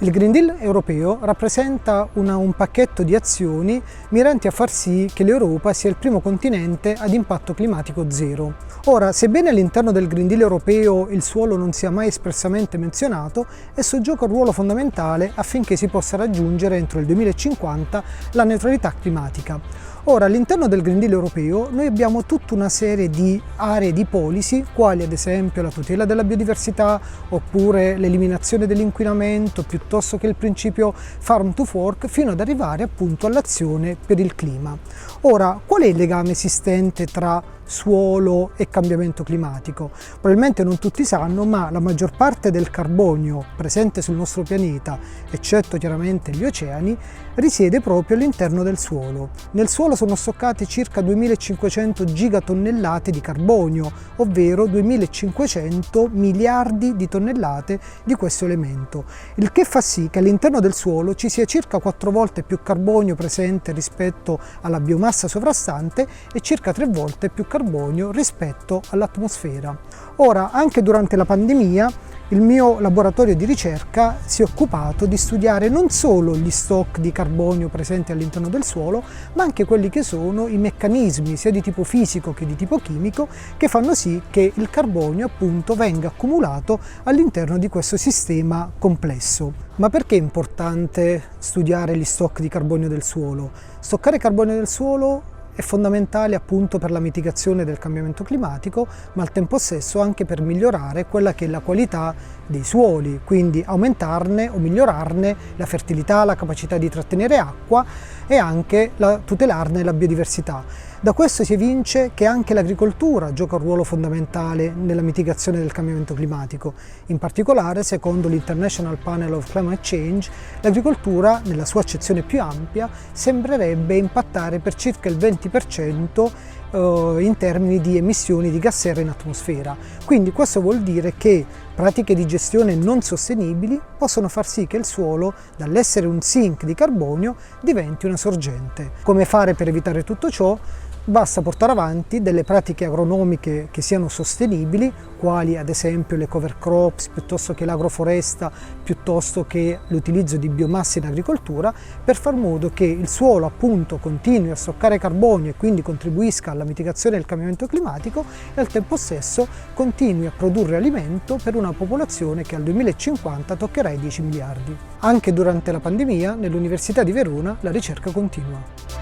Il Green Deal europeo rappresenta un pacchetto di azioni miranti a far sì che l'Europa sia il primo continente ad impatto climatico zero. Ora, sebbene all'interno del Green Deal europeo il suolo non sia mai espressamente menzionato, esso gioca un ruolo fondamentale affinché si possa raggiungere entro il 2050 la neutralità climatica. Ora, all'interno del Green Deal europeo noi abbiamo tutta una serie di aree di policy, quali ad esempio la tutela della biodiversità, oppure l'eliminazione dell'inquinamento, piuttosto che il principio Farm to Fork, fino ad arrivare appunto all'azione per il clima. Ora, qual è il legame esistente tra suolo e cambiamento climatico? Probabilmente non tutti sanno, ma la maggior parte del carbonio presente sul nostro pianeta, eccetto chiaramente gli oceani, risiede proprio all'interno del suolo. Nel suolo sono stoccati circa 2500 gigatonnellate di carbonio, ovvero 2500 miliardi di tonnellate di questo elemento, il che fa sì che all'interno del suolo ci sia circa 4 volte più carbonio presente rispetto alla biomassa sovrastante e circa 3 volte più carbonio rispetto all'atmosfera. Ora, anche durante la pandemia, il mio laboratorio di ricerca si è occupato di studiare non solo gli stock di carbonio presenti all'interno del suolo, ma anche quelli che sono i meccanismi, sia di tipo fisico che di tipo chimico, che fanno sì che il carbonio appunto venga accumulato all'interno di questo sistema complesso. Ma perché è importante studiare gli stock di carbonio del suolo? Stoccare carbonio del suolo è fondamentale appunto per la mitigazione del cambiamento climatico, ma al tempo stesso anche per migliorare quella che è la qualità dei suoli, quindi aumentarne o migliorarne la fertilità, la capacità di trattenere acqua e anche tutelarne la biodiversità. Da questo si evince che anche l'agricoltura gioca un ruolo fondamentale nella mitigazione del cambiamento climatico. In particolare, secondo l'International Panel of Climate Change, l'agricoltura, nella sua accezione più ampia, sembrerebbe impattare per circa il 20% in termini di emissioni di gas serra in atmosfera. Quindi questo vuol dire che pratiche di gestione non sostenibili possono far sì che il suolo, dall'essere un sink di carbonio, diventi una sorgente. Come fare per evitare tutto ciò? Basta portare avanti delle pratiche agronomiche che siano sostenibili, quali ad esempio le cover crops, piuttosto che l'agroforesta, piuttosto che l'utilizzo di biomasse in agricoltura, per far modo che il suolo appunto continui a stoccare carbonio e quindi contribuisca alla mitigazione del cambiamento climatico e al tempo stesso continui a produrre alimento per una popolazione che al 2050 toccherà i 10 miliardi. Anche durante la pandemia, nell'Università di Verona, la ricerca continua.